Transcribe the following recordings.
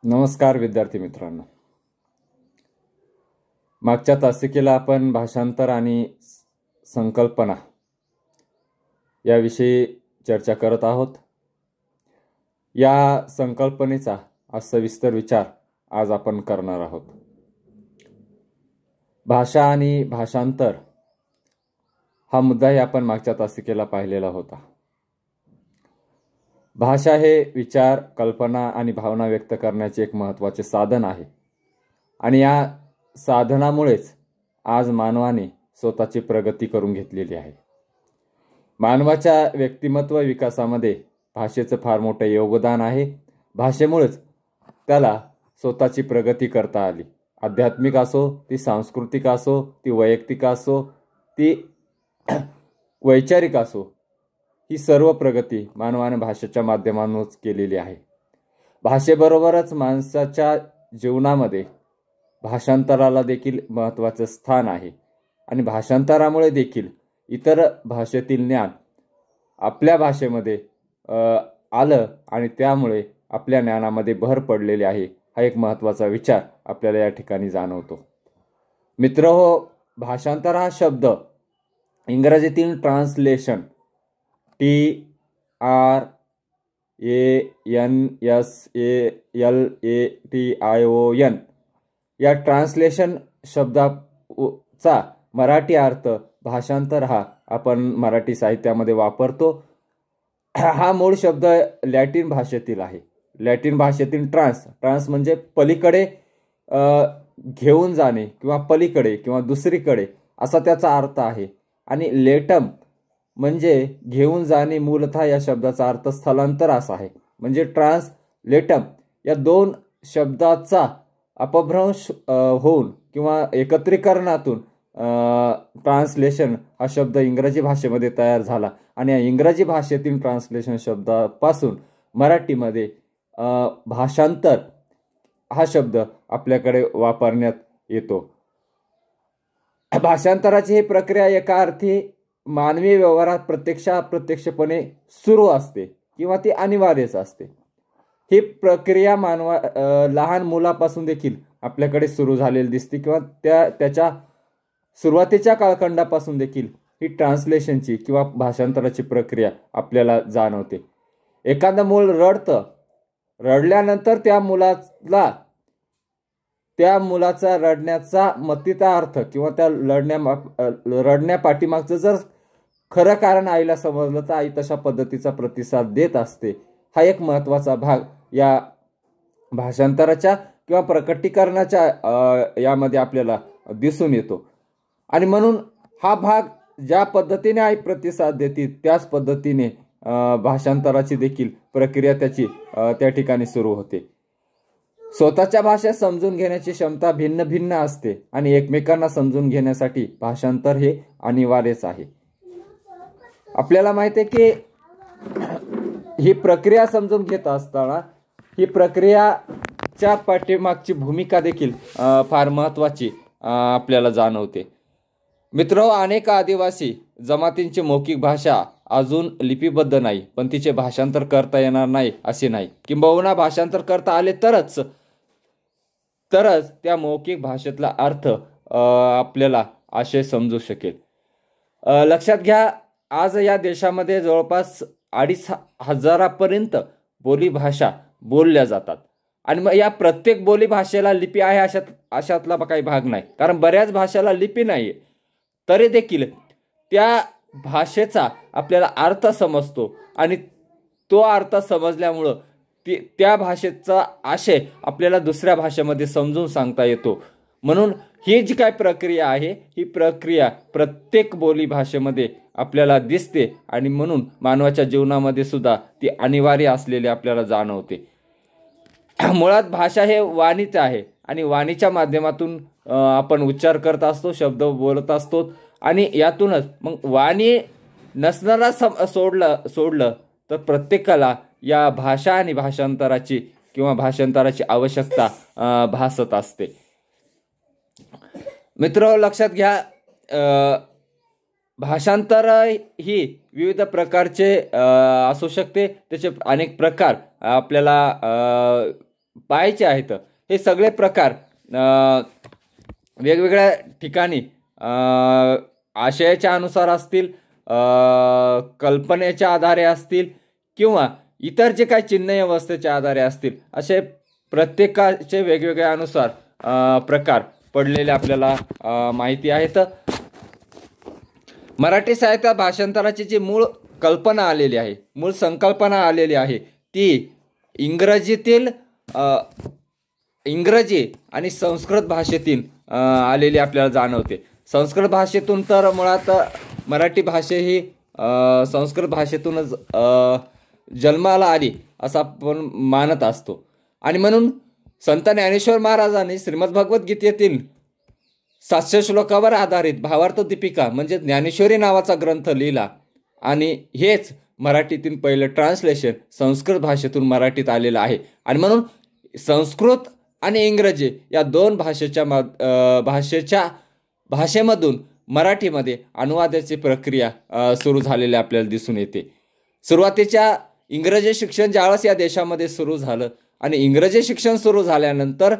नमस्कार विद्यार्थी मित्रांनो. मागच्या तासिकेला आपण भाषांतर आणि संकल्पना याविषयी चर्चा करत आहोत. या संकल्पनेचा सविस्तर विचार आज आपण करणार आहोत. भाषा आणि भाषांतर हा मुद्दाही आपण मागच्या तासिकेला पाहिलेला होता. भाषा हे विचार, कल्पना आणि भावना व्यक्त करण्याचे एक महत्त्वाचे साधन आहे आणि या साधनामुळेच आज मानवाने स्वतःची प्रगती करून घेतलेली आहे. मानवाच्या व्यक्तिमत्व विकासामध्ये भाषेचं फार मोठं योगदान आहे. भाषेमुळेच त्याला स्वतःची प्रगती करता आली. आध्यात्मिक असो, ती सांस्कृतिक असो, ती वैयक्तिक असो, ती वैचारिक असो, ही सर्व प्रगती मानवाने भाषेच्या माध्यमातूनच केलेली आहे. भाषेबरोबरच माणसाच्या जीवनामध्ये भाषांतराला देखील महत्त्वाचं स्थान आहे आणि भाषांतरामुळे देखील इतर भाषेतील ज्ञान आपल्या भाषेमध्ये आलं आणि त्यामुळे आपल्या ज्ञानामध्ये भर पडलेली आहे. हा एक महत्त्वाचा विचार आपल्याला या ठिकाणी जाणवतो. मित्रहो, भाषांतर हा शब्द इंग्रजीतील ट्रान्सलेशन TRANSLATION या ट्रान्सलेशन शब्दाचा मराठी अर्थ भाषांतर हा आपण मराठी साहित्यामध्ये वापरतो. हा मूळ शब्द लॅटिन भाषेतील आहे. लॅटिन भाषेतील ट्रान्स म्हणजे पलीकडे घेऊन जाणे किंवा पलीकडे किंवा दुसरीकडे असा त्याचा अर्थ आहे आणि लेटम म्हणजे घेऊन जाणे. मूलतः या शब्दाचा अर्थ स्थलांतर असा आहे. म्हणजे ट्रान्सलेटम या दोन शब्दाचा अपभ्रंश होऊन किंवा एकत्रीकरणातून ट्रान्सलेशन हा शब्द इंग्रजी भाषेमध्ये तयार झाला आणि या इंग्रजी भाषेतील ट्रान्सलेशन शब्दापासून मराठीमध्ये भाषांतर हा शब्द आपल्याकडे वापरण्यात येतो. भाषांतराची ही प्रक्रिया एका अर्थी मानवी व्यवहारात प्रत्यक्षपणे सुरू असते किंवा ती अनिवार्यच असते. ही प्रक्रिया लहान मुलापासून देखील आपल्याकडे सुरू झालेली दिसते किंवा त्याच्या सुरुवातीच्या कालखंडापासून देखील ही ट्रान्सलेशनची किंवा भाषांतराची प्रक्रिया आपल्याला जाणवते. एखादं मूल रडल्यानंतर त्या मुलाचा रडण्याचा मतिता अर्थ किंवा त्या रडण्यापाठीमागचं जर खरं कारण आईला समजलं तर आई तशा पद्धतीचा प्रतिसाद देत असते. हा एक महत्त्वाचा भाग या भाषांतराच्या किंवा प्रकटीकरणाच्या यामध्ये आपल्याला दिसून येतो आणि म्हणून हा भाग ज्या पद्धतीने आई प्रतिसाद देते त्याच पद्धतीने भाषांतराची देखील प्रक्रिया त्या ठिकाणी सुरू होते. स्वतःच्या भाषा समजून घेण्याची क्षमता भिन्न भिन्न असते आणि एकमेकांना समजून घेण्यासाठी भाषांतर हे अनिवार्यच आहे. आपल्याला माहिती आहे की ही प्रक्रिया समजून घेत असताना ही प्रक्रियाच्या पाठीमागची भूमिका देखील फार महत्त्वाची आपल्याला जाणवते. मित्र, अनेक आदिवासी जमातींची मौखिक भाषा अजून लिपिबद्ध नाही, पण तिचे भाषांतर करता येणार नाही असे नाही. किंबहुना भाषांतर करता आले तरच त्या मौखिक भाषेतला अर्थ आपल्याला आशय समजू शकेल. लक्षात घ्या, आज या देशामध्ये जवळपास 2,500 बोली भाषा बोलल्या जातात आणि मग या प्रत्येक बोली भाषेला लिपी आहे अशातला काही भाग नाही. कारण बऱ्याच भाषेला लिपी नाही आहे तरी देखील त्या भाषेचा आपल्याला अर्थ समजतो आणि तो अर्थ समजल्यामुळं त्या भाषेचा आशय आपल्याला दुसऱ्या भाषेमध्ये समजून सांगता येतो. म्हणून ही जी काय प्रक्रिया आहे ही प्रक्रिया प्रत्येक बोली भाषेमध्ये आपल्याला दिसते आणि म्हणून मानवाच्या जीवनामध्ये सुद्धा ती अनिवार्य असलेली आपल्याला जाणवते. मुळात भाषा हे वाणीच आहे आणि वाणीच्या माध्यमातून आपण उच्चार करत असतो, शब्द बोलत असतो आणि यातूनच मग वाणी नसणारा सोडलं तर प्रत्येकाला या भाषा आणि भाषांतराची किंवा भाषांतराची आवश्यकता भासत असते. मित्र, लक्षात घ्या, भाषांतर ही विविध प्रकारचे असू शकते. त्याचे अनेक प्रकार आपल्याला पाहायचे आहेत. हे सगळे प्रकार वेगवेगळ्या ठिकाणी आशयाच्या अनुसार असतील, कल्पनेच्या आधारे असतील, किंवा इतर जे काही चिन्ह व्यवस्थेच्या आधारे असतील, असे प्रत्येकाचे वेगवेगळ्या अनुसार प्रकार पडलेले आपल्याला माहिती आहेत. मराठी साहित्यात भाषांतराची जी मूळ कल्पना आलेली आहे, मूळ संकल्पना आलेली आहे, ती इंग्रजी आणि संस्कृत भाषेतील आलेली आपल्याला जाणवते. संस्कृत भाषेतून तर मुळात मराठी भाषा ही संस्कृत भाषेतूनच जन्माला आली असं आपण मानत असतो. आणि म्हणून संत ज्ञानेश्वर महाराजांनी श्रीमद्भगवद्गीतेतील 700 श्लोकावर आधारित भावार्थ दीपिका म्हणजे ज्ञानेश्वरी नावाचा ग्रंथ लिहिला. आणि हेच मराठीतील पहिलं ट्रान्सलेशन संस्कृत भाषेतून मराठीत आलेलं आहे. आणि म्हणून संस्कृत आणि इंग्रजी या दोन भाषेमधून मराठीमध्ये अनुवादाची प्रक्रिया सुरू झालेली आपल्याला दिसून येते. सुरुवातीच्या इंग्रजी शिक्षण ज्यावेळेस या देशामध्ये सुरू झालं आणि इंग्रजी शिक्षण सुरू झाल्यानंतर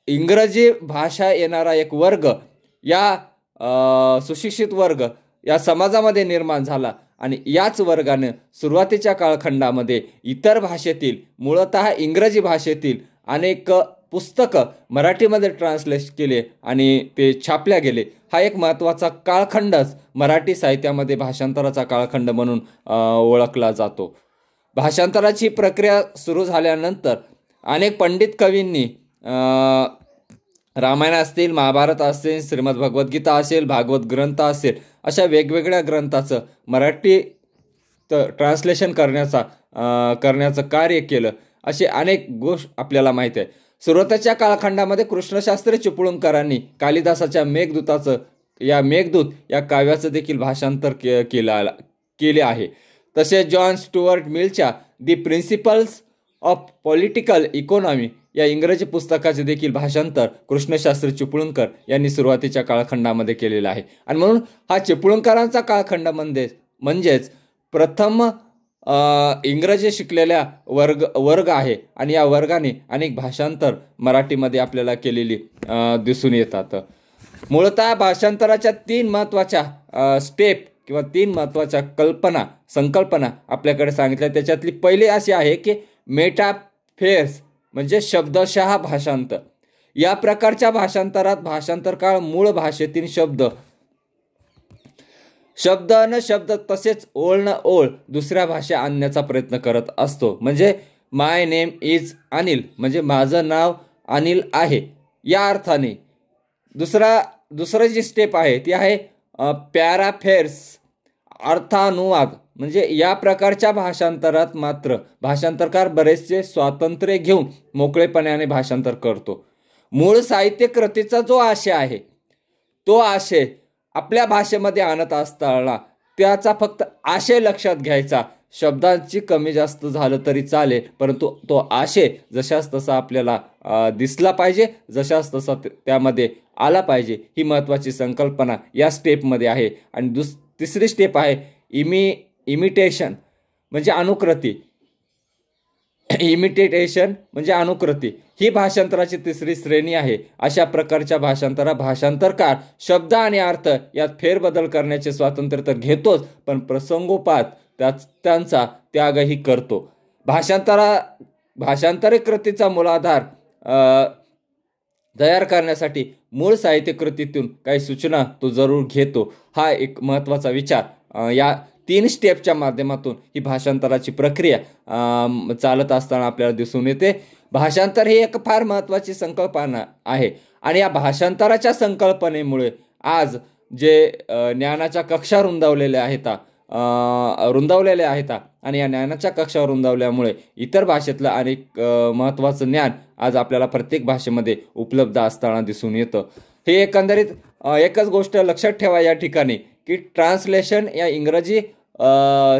इंग्रजी भाषा येणारा एक वर्ग, या सुशिक्षित वर्ग या समाजामध्ये निर्माण झाला. आणि याच वर्गाने सुरुवातीच्या कालखंडामध्ये इतर भाषेतील, मूळतः इंग्रजी भाषेतील अनेक पुस्तकं मराठीमध्ये ट्रान्सलेट केले आणि ते छापल्या गेले. हा एक महत्त्वाचा कालखंडच मराठी साहित्यामध्ये भाषांतराचा कालखंड म्हणून ओळखला जातो. भाषांतराची प्रक्रिया सुरू झाल्यानंतर अनेक पंडित कवींनी रामायण असतील, महाभारत असेल, श्रीमद्भगवद्गीता असेल, भागवत ग्रंथ असेल, अशा वेगवेगळ्या ग्रंथाचं मराठी ट्रान्सलेशन करण्याचं कार्य केलं. असे अनेक गोष्ट आपल्याला माहीत आहे. सुरुवातीच्या कालखंडामध्ये कृष्णशास्त्री चिपळूणकरांनी कालिदासाच्या मेघदूत या काव्याचं देखील भाषांतर केले आहे. तसेच जॉन स्टुअर्ट मिलच्या दी प्रिन्सिपल्स ऑफ पॉलिटिकल इकॉनॉमी या इंग्रजी पुस्तकाचे देखील भाषांतर कृष्णशास्त्री चिपळूणकर यांनी सुरुवातीच्या कालखंडामध्ये केलेलं आहे. आणि म्हणून हा चिपळूणकरांचा कालखंड म्हणजेच प्रथम इंग्रजी शिकलेल्या वर्ग आहे. आणि या वर्गाने अनेक भाषांतर मराठीमध्ये आपल्याला केलेली दिसून येतात. मूळतः भाषांतराच्या 3 महत्त्वाच्या स्टेप किंवा 3 महत्त्वाच्या संकल्पना आपल्याकडे सांगितल्या. त्याच्यातली पहिली अशी आहे की मेटाफेर्स म्हणजे शब्दशः भाषांतर. या प्रकारच्या भाषांतरात भाषांतरकाळ मूळ भाषेतील शब्द न शब्द तसेच ओळ न ओळ दुसऱ्या भाषा आणण्याचा प्रयत्न करत असतो. म्हणजे माय नेम इज अनिल म्हणजे माझं नाव अनिल आहे या अर्थाने. दुसरं जी स्टेप आहे ती आहे पॅराफेर्स अर्थानुवाद. म्हणजे या प्रकारच्या भाषांतरात मात्र भाषांतरकार बरेचसे स्वातंत्र्य घेऊन मोकळेपणाने भाषांतर करतो. मूळ साहित्य कृतीचा जो आशय आहे तो आशय आपल्या भाषेमध्ये आणत असताना त्याचा फक्त आशय लक्षात घ्यायचा. शब्दांची कमी जास्त झालं तरी चालेल, परंतु तो आशय जशास तसा आपल्याला दिसला पाहिजे, जशास तसा त्यामध्ये आला पाहिजे. ही महत्त्वाची संकल्पना या स्टेपमध्ये आहे. आणि तिसरी स्टेप आहे इमिटेशन म्हणजे अनुकृती. ही भाषांतराची तिसरी श्रेणी आहे. अशा प्रकारच्या भाषांतरकार शब्द आणि अर्थ यात फेरबदल करण्याचे स्वातंत्र्य तर घेतोच, पण प्रसंगोपात त्यांचा त्यागही करतो. भाषांतरित कृतीचा मूलाधार तयार करण्यासाठी मूळ साहित्य कृतीतून काही सूचना तो जरूर घेतो. हा एक महत्त्वाचा विचार या 3 स्टेपच्या माध्यमातून ही भाषांतराची प्रक्रिया चालत असताना आपल्याला दिसून येते. भाषांतर ही एक फार महत्त्वाची संकल्पना आहे. आणि या भाषांतराच्या संकल्पनेमुळे आज जे ज्ञानाच्या कक्षा रुंदावलेल्या आहेत आणि या ज्ञानाच्या कक्षा रुंदावल्यामुळे इतर भाषेतलं अनेक महत्त्वाचं ज्ञान आज आपल्याला प्रत्येक भाषेमध्ये उपलब्ध असताना दिसून येतं. हे एकंदरीत एकच गोष्ट लक्षात ठेवा या ठिकाणी की ट्रान्सलेशन या इंग्रजी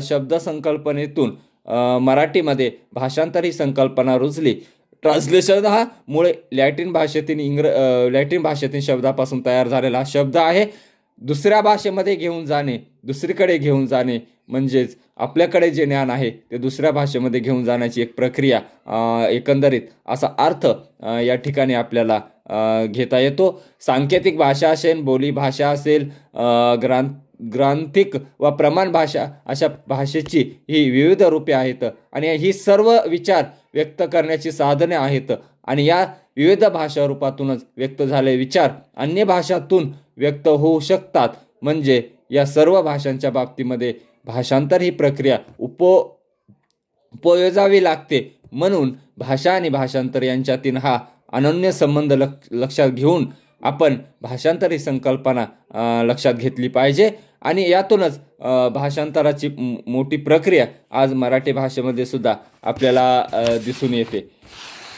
शब्दसंकल्पनेतून मराठीमध्ये भाषांतर ही संकल्पना रुजली. ट्रान्सलेशन हा मुळे लॅटिन भाषेतील शब्दापासून तयार झालेला शब्द आहे. दुसऱ्या भाषेमध्ये घेऊन जाणे, दुसरीकडे घेऊन जाणे म्हणजेच आपल्याकडे जे ज्ञान आहे ते दुसऱ्या भाषेमध्ये घेऊन जाण्याची एक प्रक्रिया, एकंदरीत असा अर्थ या ठिकाणी आपल्याला घेता येतो. सांकेतिक भाषा असेल, बोली भाषा असेल, ग्रांथिक व प्रमाण भाषा, अशा भाषेची ही विविध रूपे आहेत आणि ही सर्व विचार व्यक्त करण्याची साधने आहेत. आणि या विविध भाषा रूपातूनच व्यक्त झालेले विचार अन्य भाषातून व्यक्त होऊ शकतात. म्हणजे या सर्व भाषांच्या बाबतीमध्ये भाषांतर ही प्रक्रिया उपयोजावी लागते. म्हणून भाषा आणि भाषांतर यांच्यातील हा अनन्य संबंध लक्षात घेऊन आपण भाषांतर ही संकल्पना लक्षात घेतली पाहिजे. आणि यातूनच भाषांतराची मोठी प्रक्रिया आज मराठी भाषेमध्ये सुद्धा आपल्याला दिसून येते.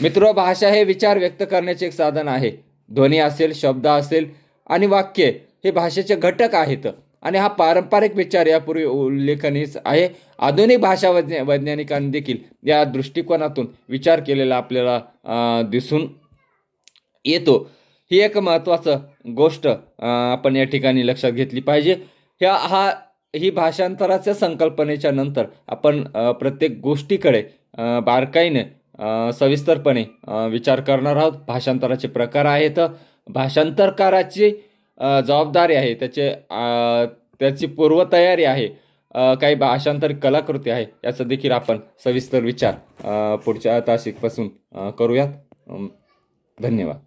मित्र, भाषा हे विचार व्यक्त करण्याचे एक साधन आहे. ध्वनी असेल, शब्द असेल आणि वाक्य हे भाषेचे घटक आहेत. आणि हा पारंपरिक विचार यापूर्वी उल्लेखनीय आहे. आधुनिक भाषा वैज्ञानिकांनी देखील या दृष्टिकोनातून विचार केलेला आपल्याला दिसून येतो. ही एक महत्त्वाची गोष्ट आपण या ठिकाणी लक्षात घेतली पाहिजे. ही भाषांतराच्या संकल्पनेच्या नंतर आपण प्रत्येक गोष्टीकडे बारकाईने सविस्तरपणे विचार करणार आहोत. भाषांतराचे प्रकार आहेत, भाषांतरकाराची जबाबदारी आहे, त्याची पूर्वतयारी आहे, काही भाषांतर कलाकृती आहे, याचा देखील आपण सविस्तर विचार पुढच्या तासिकपासून करूयात. धन्यवाद.